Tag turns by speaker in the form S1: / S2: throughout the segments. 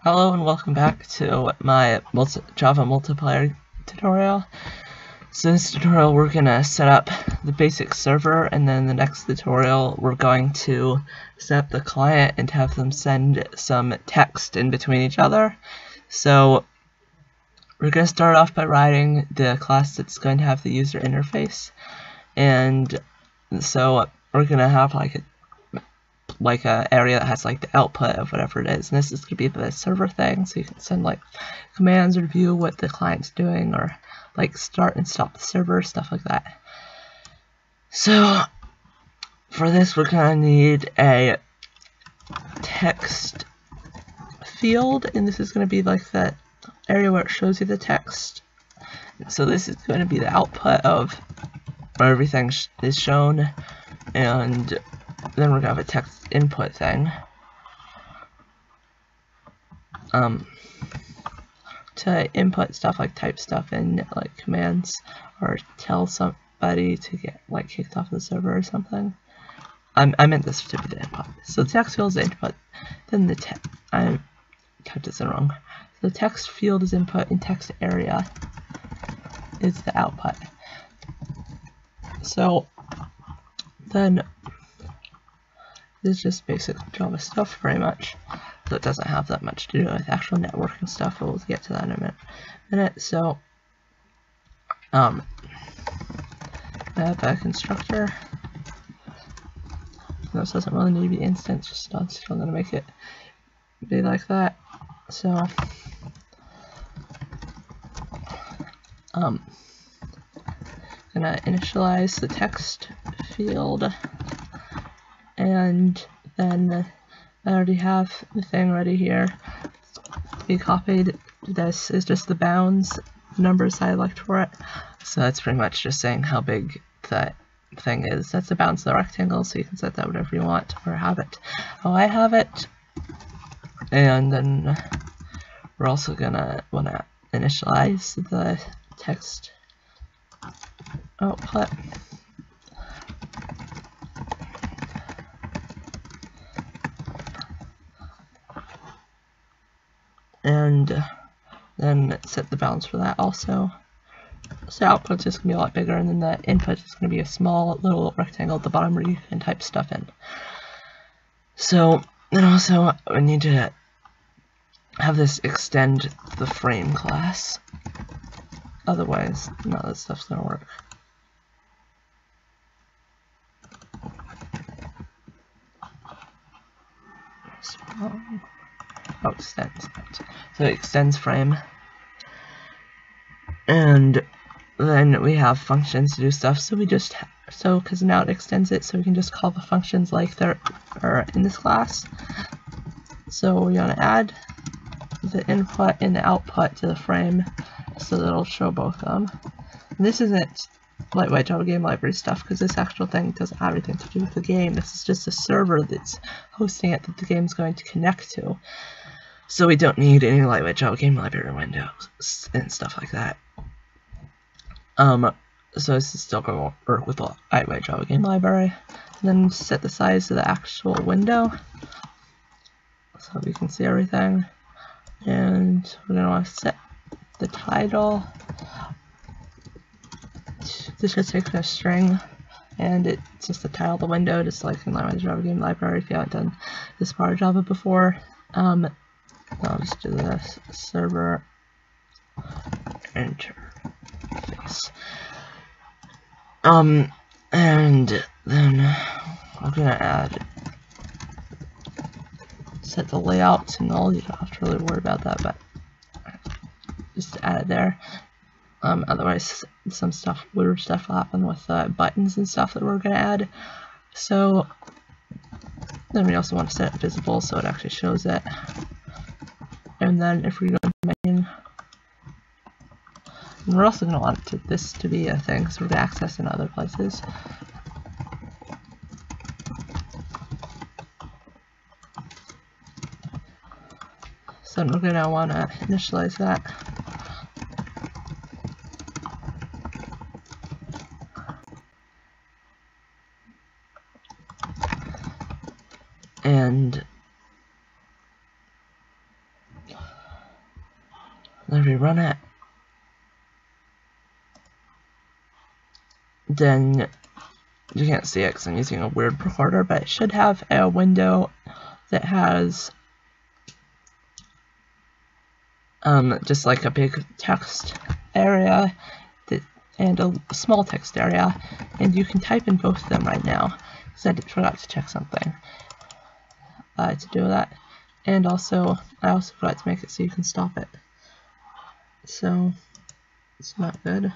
S1: Hello and welcome back to my Java multiplayer tutorial. So in this tutorial we're going to set up the basic server, and then the next tutorial we're going to set up the client and have them send some text in between each other. So we're going to start off by writing the class that's going to have the user interface, and so we're going to have like a area that has like the output of whatever it is, and this is going to be the server thing, so you can send like commands or view what the client's doing, or like start and stop the server, stuff like that. So for this we're going to need a text field, and this is going to be like that area where it shows you the text. So this is going to be the output of where everything is shown, and then we're going to have a text input thing to input stuff like type stuff in, like commands, or tell somebody to get like kicked off the server or something. I meant this to be the input. So the text field is the input, then the I typed this in wrong. So the text field is input, and text area is the output. So then this is just basic Java stuff, very much. So it doesn't have that much to do with actual networking stuff, but we'll get to that in a minute. So, I have a constructor. This doesn't really need to be instance, just I'm still going to make it be like that. So, gonna initialize the text field, and then I already have the thing ready here to be copied. This is just the bounds numbers I elect for it, so that's pretty much just saying how big that thing is. That's the bounds of the rectangle, so you can set that whatever you want, or have it how I have it. And then we're also gonna want to initialize the text output. And then set the bounds for that also. So output's just going to be a lot bigger, and then the input is going to be a small little rectangle at the bottom where you can type stuff in. So then also we need to have this extend the frame class, otherwise none of this stuff's going to work. Oh, extends. So it extends frame, and then we have functions to do stuff. So we just because now it extends it, so we can just call the functions like they're in this class. So we want to add the input and the output to the frame, so that it'll show both of them. And this isn't lightweight Java game library stuff, because this actual thing doesn't have anything to do with the game. This is just a server that's hosting it that the game's going to connect to. So we don't need any lightweight Java game library windows and stuff like that. So this is still going to work with the lightweight Java game library. And then set the size of the actual window so we can see everything. And we're going to want to set the title. This should take a string, and it's just the title of the window, just like in lightweight Java game library if you haven't done this part of Java before. I'll just do this server interface. And then I'm gonna set the layout to null. You don't have to really worry about that, but just add it there. Otherwise some weird stuff will happen with buttons and stuff that we're gonna add. So then we also want to set it visible so it actually shows it. And then if we go to main, and we're also going to want this to be a thing, so we're going to access in other places. So we're going to want to initialize that. And Then we run it. Then you can't see it because I'm using a weird recorder, but it should have a window that has just like a big text area and a small text area, and you can type in both of them right now because I forgot to check something to do that. And also, I also forgot to make it so you can stop it. So it's not good.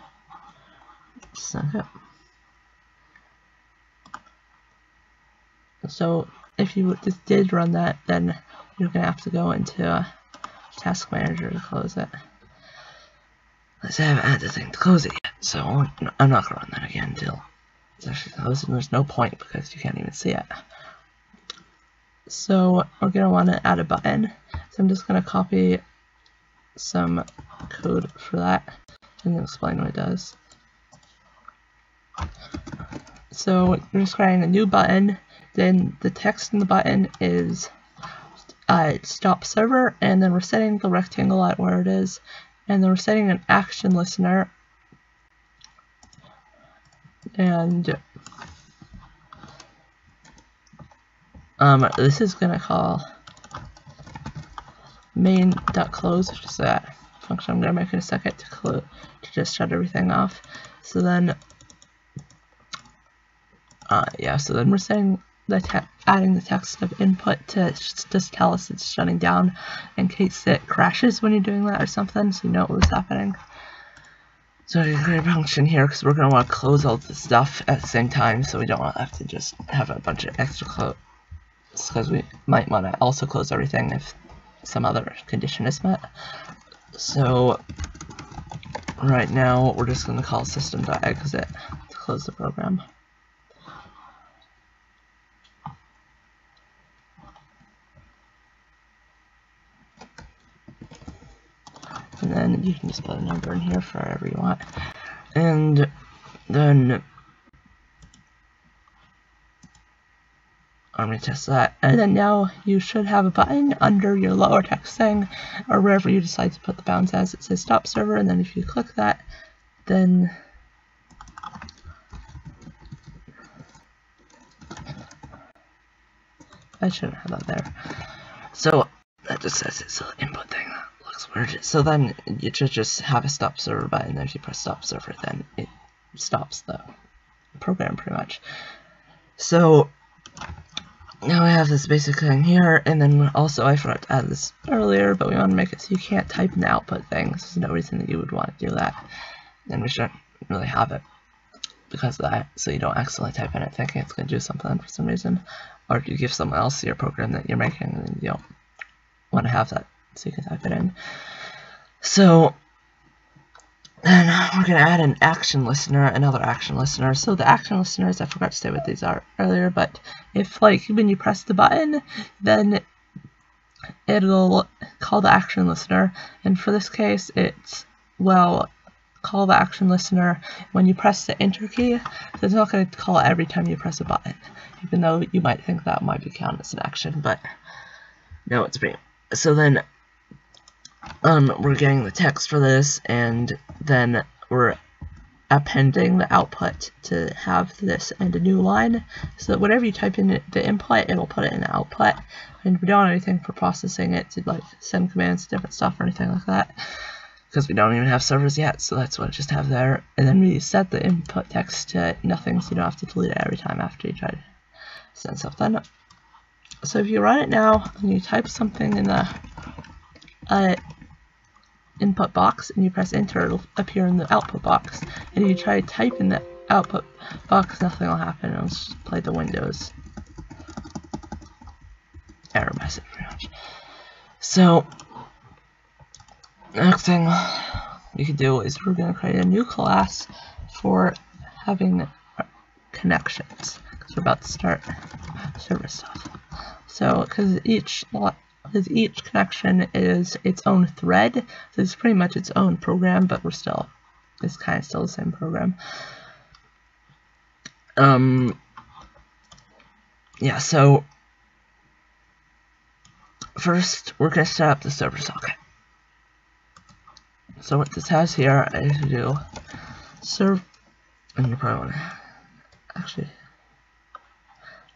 S1: So if you just did run that, then you're gonna have to go into Task Manager to close it. Let's haven't had the thing to close it yet, so I'm not gonna run that again until it's actually closed, and there's no point because you can't even see it. So we're gonna want to add a button. So I'm just gonna copy some code for that and explain what it does. So we're just creating a new button. Then the text in the button is stop server, and then we're setting the rectangle at where it is, and then we're setting an action listener, and this is gonna call main.close, which is that function I'm gonna make in a second to just shut everything off. So then so then we're saying adding the text of input to just tell us it's shutting down in case it crashes when you're doing that or something, so you know what was happening. So we're going to function here because we're going to want to close all the stuff at the same time, so we don't want to have to just have a bunch of extra close, because we might want to also close everything if some other condition is met. So right now we're just going to call system.exit to close the program. And then you can just put a number in here for whatever you want. And then I'm going to test that. And then now you should have a button under your lower text thing, or wherever you decide to put the bounds as. It says stop server, and then if you click that, then I shouldn't have that there. So that just says it's an input thing. Weird. So then you should just have a stop server button, and if you press stop server, then it stops the program pretty much. So now we have this basic thing here, and then also I forgot to add this earlier, but we want to make it so you can't type in the output thing. There's no reason that you would want to do that, and we shouldn't really have it because of that, so you don't accidentally type in it thinking it's going to do something for some reason, or if you give someone else your program that you're making, and you don't want to have that, so you can type it in. So then we're going to add an action listener, another action listener. So the action listeners, I forgot to say what these are earlier, but if like when you press the button, then it'll call the action listener, and for this case it's, well, call the action listener when you press the enter key, so it's not going to call it every time you press a button, even though you might think that might be counted as an action, but no, it's pretty. So then we're getting the text for this, and then we're appending the output to have this and a new line, so that whatever you type in the input, it'll put it in the output, and we don't have anything for processing it to like send commands to different stuff or anything like that, because we don't even have servers yet, so that's what I just have there. And then we set the input text to nothing, so you don't have to delete it every time after you try to send something. So if you run it now and you type something in the input box and you press enter, it'll appear in the output box, and if you try to type in the output box, nothing will happen. It'll just play the Windows error message pretty much. So next thing we can do is we're going to create a new class for having connections, because we're about to start server stuff. So because each connection is its own thread, so it's pretty much its own program, but it's kind of still the same program. Yeah, so first we're going to set up the server socket. So what this has here is to do serve, and you probably want to actually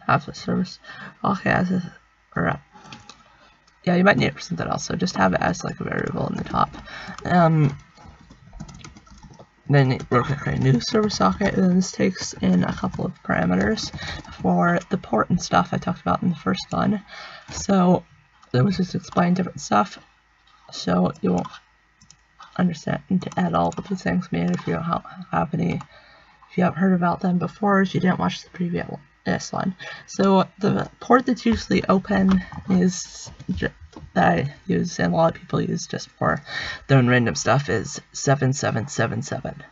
S1: have the service okay as a, or yeah, you might need it for something else, so just have it as like a variable in the top. Then we're going to create a new server socket, and then this takes in a couple of parameters for the port and stuff I talked about in the first one. So it was just explain different stuff, so you won't understand at all what these things mean if you don't have any, if you haven't heard about them before, if you didn't watch the previous one. So the port that's usually open is that I use and a lot of people use just for their own random stuff is 7777.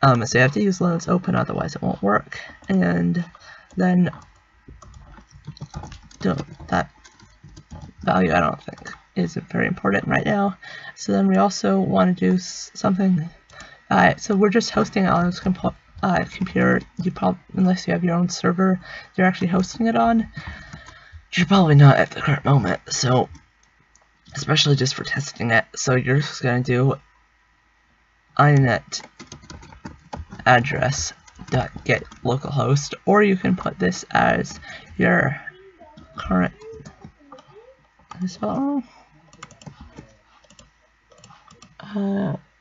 S1: So you have to use one that's open, otherwise it won't work. And then that value I don't think is very important right now. So then we also want to do something. So we're just hosting on this computer. You probably, unless you have your own server you're actually hosting it on, you're probably not at the current moment. So especially just for testing it. So you're just going to do inet address.get localhost, or you can put this as your current.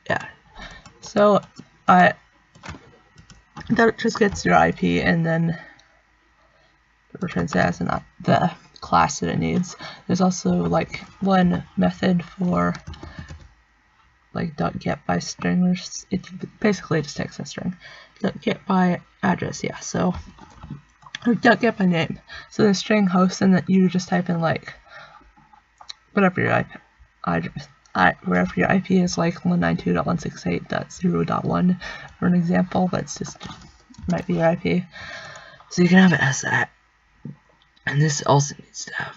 S1: Yeah. So that just gets your IP and then returns it as not the class that it needs. There's also like one method for like .get by string, or it basically just takes a string. .get by address, yeah. So or .get by name. So the string host, and that you just type in like whatever your IP address. Wherever your IP is, like 192.168.0.1 for an example, that's just might be your IP. So you can have it as that. And this also needs to have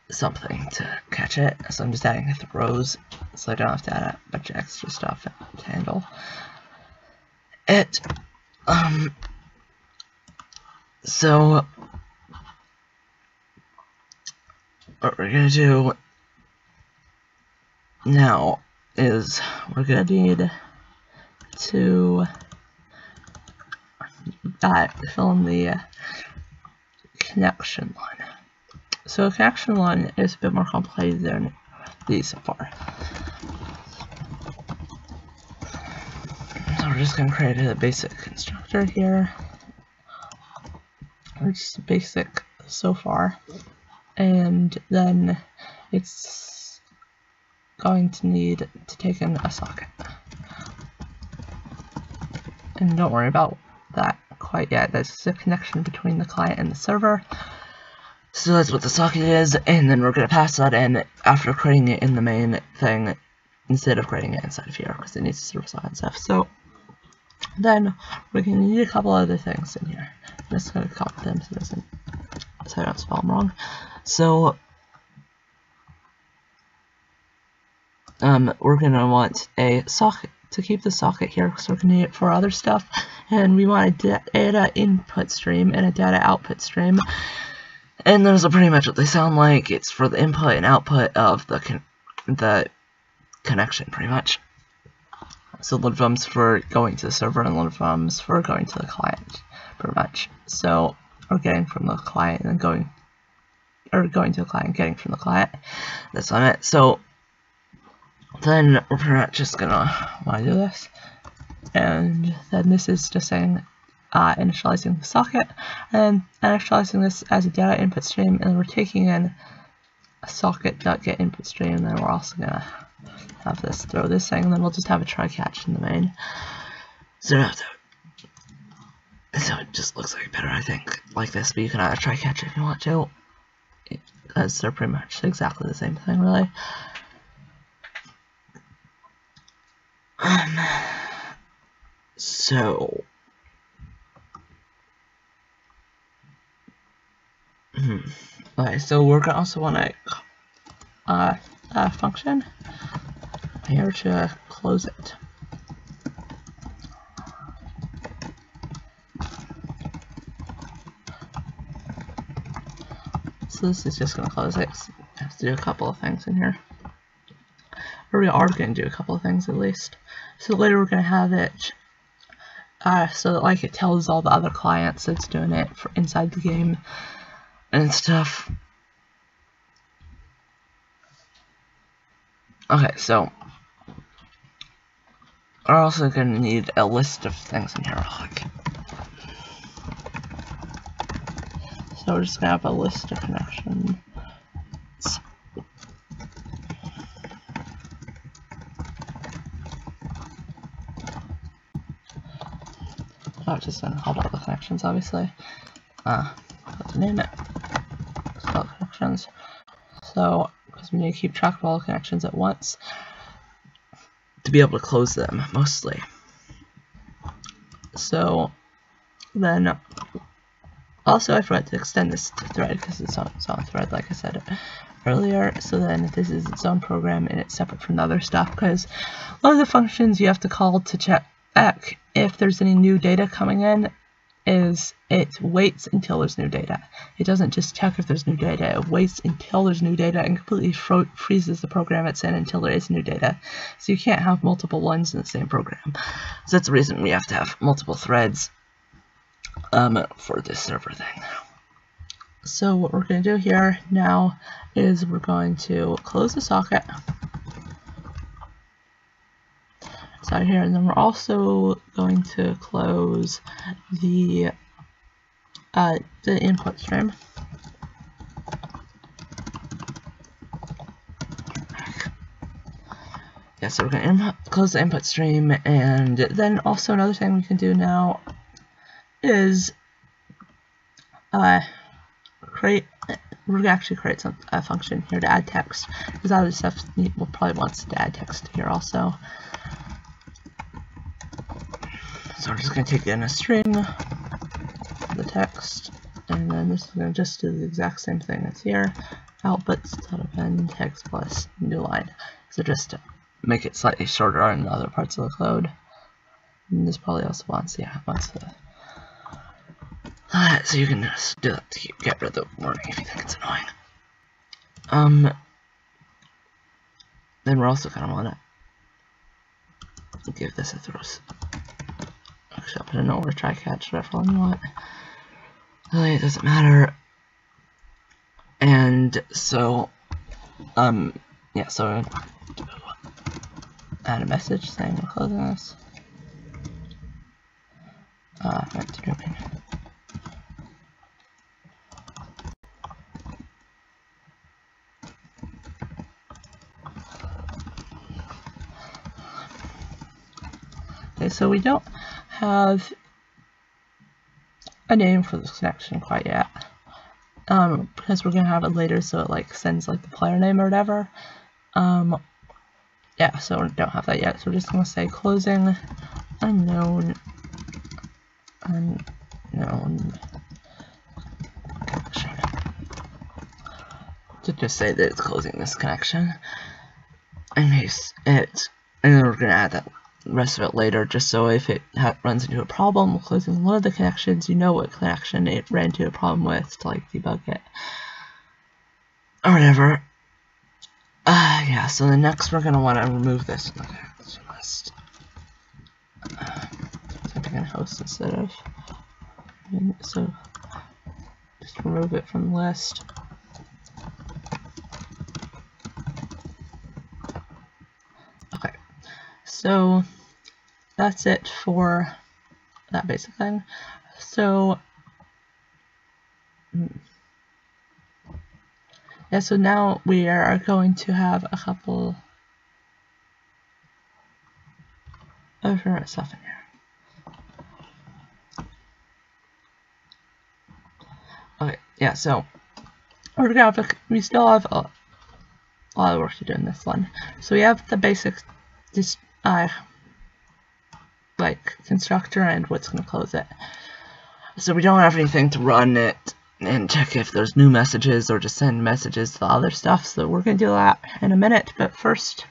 S1: something to catch it. So I'm just adding throws, so I don't have to add a bunch of extra stuff to handle it. So what we're gonna do now is we're gonna need to fill in the connection line. So a connection line is a bit more complicated than these so far. So we're just gonna create a basic constructor here. It's just basic so far, and then it's going to need to take in a socket. And don't worry about that quite yet. That's the connection between the client and the server. So that's what the socket is, and then we're going to pass that in after creating it in the main thing instead of creating it inside of here because it needs to serve side and stuff. So then we're going to need a couple other things in here. I'm just going to copy them so I don't spell them wrong. So we're going to want a socket to keep the socket here because we're going to need it for other stuff, and we want a data input stream and a data output stream, and those are pretty much what they sound like. It's for the input and output of the connection, pretty much. So one of them's for going to the server and one of them's for going to the client, pretty much. So we're getting from the client and then going to the client, getting from the client. That's on it. So then we're pretty much just gonna want to do this, and then this is just saying initializing the socket and initializing this as a data input stream, and then we're taking in a socket.get input stream, and then we're also gonna have this throw this thing, and then we'll just have a try catch in the main. So it just looks like better, I think, like this, but you can add a try catch if you want to, because they're pretty much exactly the same thing, really. So okay, so we're gonna also want a function here to close it. So this is just gonna close it. I have to do a couple of things in here. or we are going to do a couple of things at least. So later we're going to have it so that like it tells all the other clients it's doing it for inside the game and stuff. Okay, so we're also going to need a list of things in here. So we're just going to have a list of connections. Oh, just going to hold all the connections, obviously. Have to name it. Spell connections. So, because we need to keep track of all the connections at once to be able to close them, mostly. So, then, also I forgot to extend this to thread because it's on thread, like I said earlier. So then this is its own program and it's separate from the other stuff, because one of the functions you have to call to check if there's any new data coming in is it waits until there's new data. It doesn't just check if there's new data, it waits until there's new data and completely freezes the program it's in until there is new data. So you can't have multiple ones in the same program. So that's the reason we have to have multiple threads for this server thing. So what we're going to do here now is we're going to close the socket. Out here, and then we're also going to close the input stream. Yeah, so we're going to close the input stream, and then also another thing we can do now is we're going to actually create a function here to add text, because other stuff will probably want to add text here also. So we're just going to take in a string, the text, and then this is going to just do the exact same thing as here. Outputs.append text plus new line. So just to make it slightly shorter in other parts of the code. And this probably also wants the. So you can just do that to get rid of the warning if you think it's annoying. Then we're also going to want to give this a throw. Actually, I'll put a note or try catch, whatever one you want. Really, it doesn't matter. And so, yeah, so add a message saying we're closing this. Meant to do it. Okay, so we don't have a name for this connection quite yet, because we're gonna have it later, so it like sends like the player name or whatever. Yeah, so we don't have that yet, so we're just gonna say closing unknown connection, to just say that it's closing this connection in case it, and then we're gonna add that rest of it later, just so if it runs into a problem closing one of the connections, you know what connection it ran into a problem with to like debug it or whatever. Yeah, so the next we're going to want to remove this from the connection list. Typing in host instead of, so just remove it from the list. Okay, so that's it for that basic thing. So yeah, so now we are going to have a couple of different stuff in here. Okay, yeah, so we're gonna have we still have a lot of work to do in this one. So we have the basic like constructor and what's going to close it. So we don't have anything to run it and check if there's new messages or just send messages to the other stuff, so we're going to do that in a minute. But first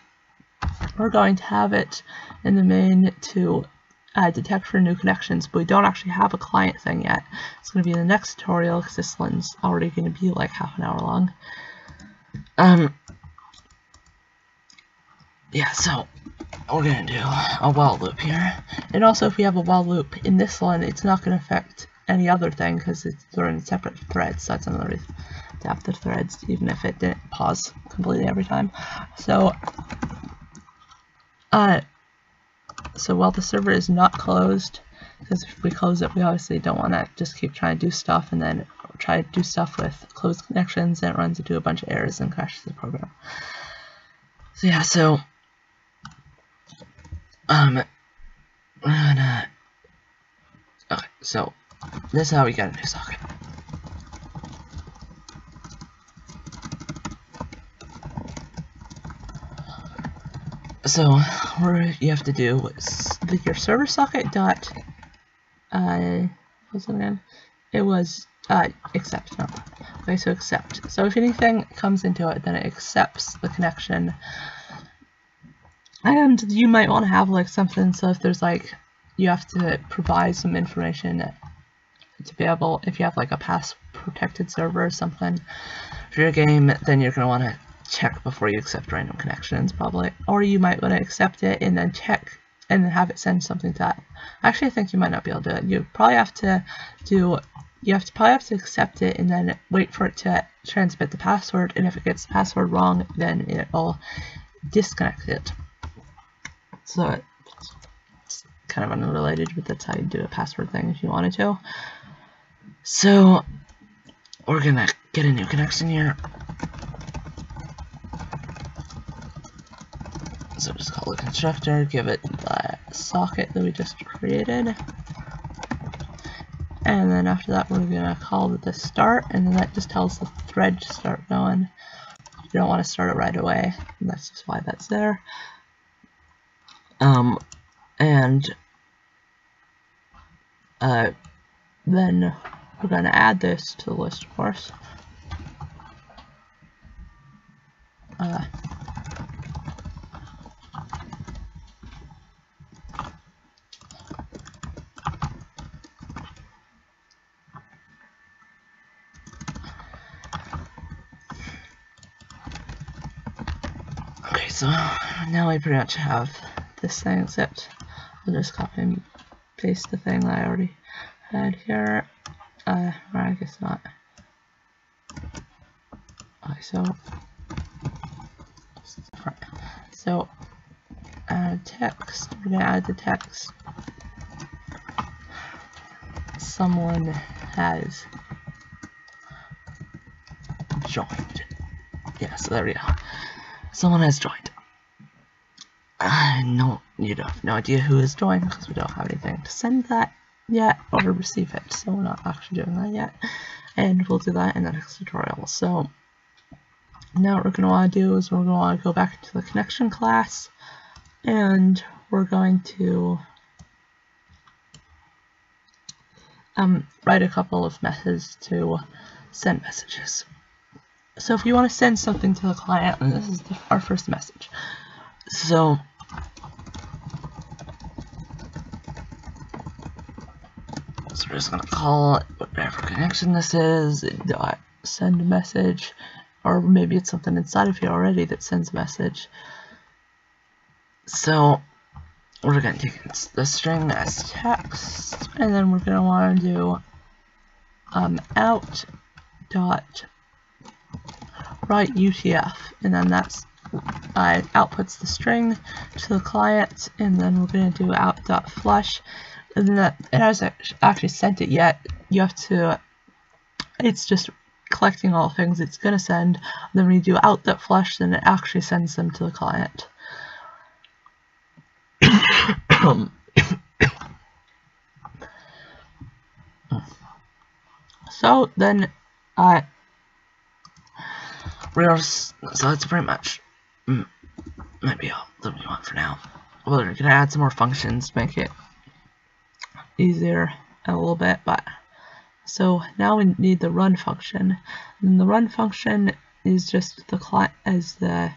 S1: we're going to have it in the main to detect for new connections, but we don't actually have a client thing yet. It's going to be in the next tutorial because this one's already going to be like half an hour long. yeah, so we're gonna do a while loop here. And also, if we have a while loop in this one, it's not gonna affect any other thing because they're in separate threads. So that's another reason to have the threads, even if it didn't pause completely every time. So while the server is not closed, because if we close it, we obviously don't want to just keep trying to do stuff and then try to do stuff with closed connections, and it runs into a bunch of errors and crashes the program. So yeah, so okay, so this is how we get a new socket. So what you have to do is your server socket dot what's it again? It was accept. No. Okay, so accept. So if anything comes into it, then it accepts the connection. And you might want to have like something, so if there's like, you have to provide some information to be able, if you have like a pass protected server or something for your game, then you're going to want to check before you accept random connections probably. Or you might want to accept it and then check and then have it send something to that. Actually, I think you might not be able to do it. You probably have to accept it and then wait for it to transmit the password, and if it gets the password wrong, then it will disconnect it. So it's kind of unrelated, but that's how you do a password thing if you wanted to. So we're gonna get a new connection here. So just call it constructor, give it the socket that we just created. And then after that, we're gonna call it the start, and then that just tells the thread to start going. You don't want to start it right away, and that's just why that's there. Then we're going to add this to the list, of course. Okay, so now I pretty much have this thing, except I'll just copy and paste the thing that I already had here. Or I guess not. Okay, so add text. We're gonna add the text. Someone has joined. Yeah, so there we go. Someone has joined. No, you have no idea who has joined because we don't have anything to send that yet or receive it, so we're not actually doing that yet, and we'll do that in the next tutorial. So now what we're going to want to do is we're going to want to go back to the connection class, and we're going to write a couple of methods to send messages. So if you want to send something to the client, and this is our first message. So we're just gonna call it whatever connection this is, send a message, or maybe it's something inside of here already that sends a message. So we're gonna take the string as text, and then we're gonna want to do out dot write UTF, and then that's outputs the string to the client, and then we're going to do out.flush, and then that it hasn't actually sent it yet. You have to, it's just collecting all things it's going to send. Then when you do out.flush, then it actually sends them to the client. So then so that's pretty much might be all that we want for now. We're gonna add some more functions to make it easier a little bit, but so now we need the run function, and the run function is just the client as the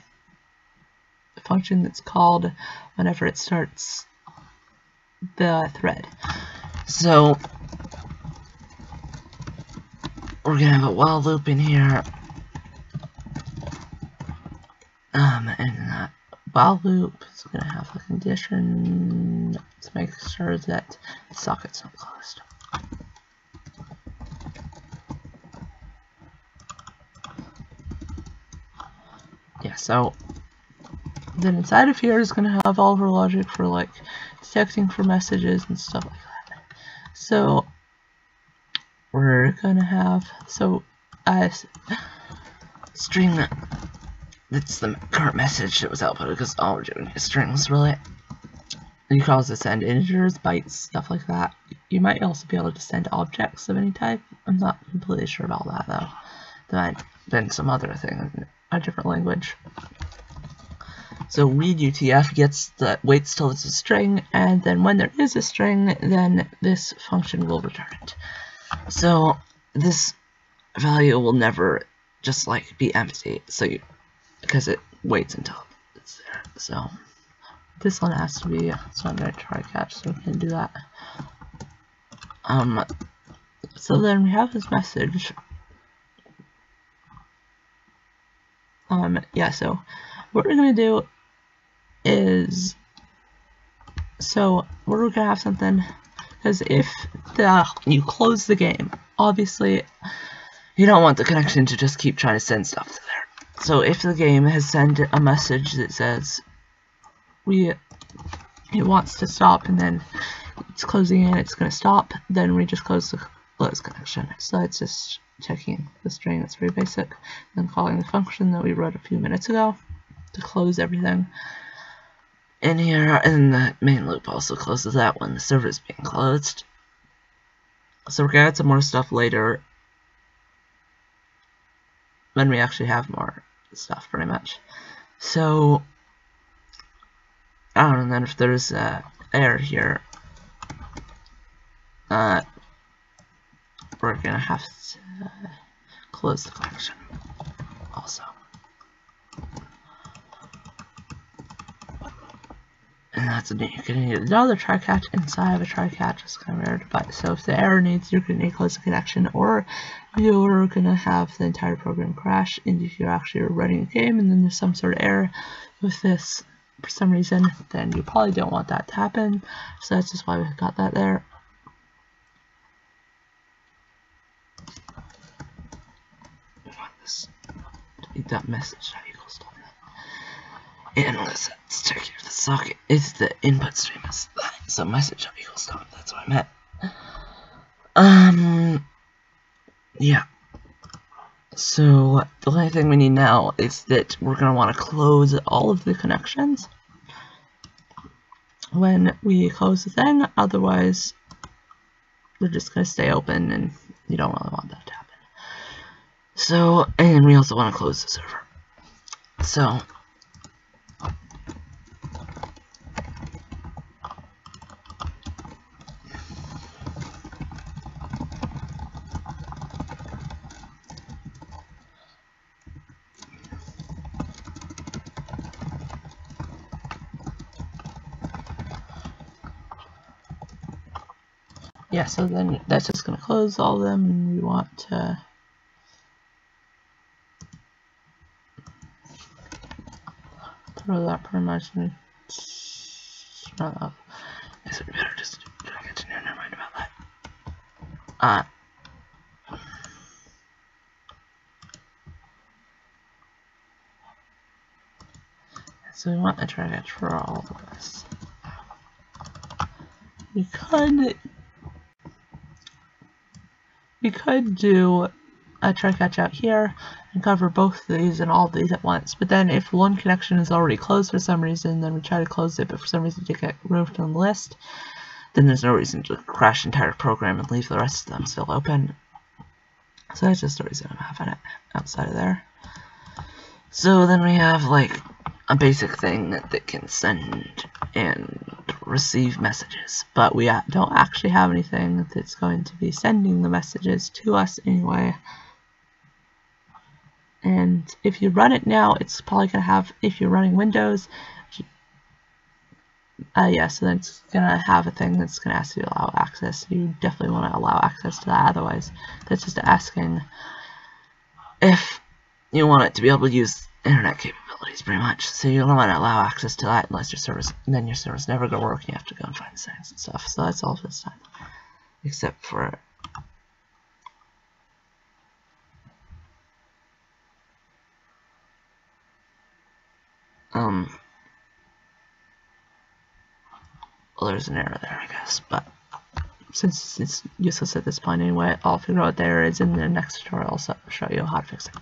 S1: function that's called whenever it starts the thread. So we're gonna have a while loop in here. And while loop is going to have a condition to make sure that the socket's not closed. Yeah, so then inside of here is going to have all of our logic for like detecting for messages and stuff like that. So we're going to have a string that's the current message that was outputted, because all we're doing is strings really. You can also send integers, bytes, stuff like that. You might also be able to send objects of any type. I'm not completely sure about that though. There might have been some other thing in a different language. So read UTF waits till it's a string, and then when there is a string, then this function will return it. So this value will never just like be empty, because it waits until it's there. So this one has to be, so I'm going to try catch, so we can do that. So then we have this message. Yeah, so what we're going to do is, so we're going to have something, because if you close the game, obviously you don't want the connection to just keep trying to send stuff to there. So if the game has sent a message that says it wants to stop, and then it's closing in, it's going to stop, then we just close connection. So it's just checking the string. That's very basic. Then calling the function that we wrote a few minutes ago to close everything in here, and the main loop also closes that when the server is being closed. So we're going to add some more stuff later when we actually have more stuff, pretty much. So and then if there's error here, we're gonna have to close the connection also. And that's you're gonna need another try catch inside of a try catch. It's kind of rare, but so if the error needs, you're gonna need to close the connection, or you're gonna have the entire program crash. And if you're actually running a game and then there's some sort of error with this for some reason, then you probably don't want that to happen. So that's just why we've got that there. We want this to be that message that equals to that. And let's check if the socket is the input stream is that. So message equals to, that's what I meant. Yeah. So the only thing we need now is that we're going to want to close all of the connections when we close the thing, otherwise they're just going to stay open and you don't really want that to happen. So, and we also want to close the server. So yeah, so then that's just going to close all of them, and we want to throw that pretty much in. I guess we better just try to get to never mind about that. So we want a try catch for all of this. We could do a try catch out here and cover both of these and all of these at once, but then if one connection is already closed for some reason, then we try to close it, but for some reason it get removed from the list, then there's no reason to crash the entire program and leave the rest of them still open. So that's just the reason I'm having it outside of there. So then we have like a basic thing that can send and receive messages, but we don't actually have anything that's going to be sending the messages to us anyway. And if you run it now, it's probably going to have, if you're running Windows, yeah, so then it's going to have a thing that's going to ask you to allow access. You definitely want to allow access to that, otherwise that's just asking if you want it to be able to use internet capabilities. capabilities, pretty much. So you don't want to allow access to that unless your service, and then your service never gonna work. And you have to go and find settings and stuff. So that's all this time, except for well, there's an error there, I guess, but since it's useless at this point anyway, I'll figure out what the error is in the next tutorial. So I'll show you how to fix it.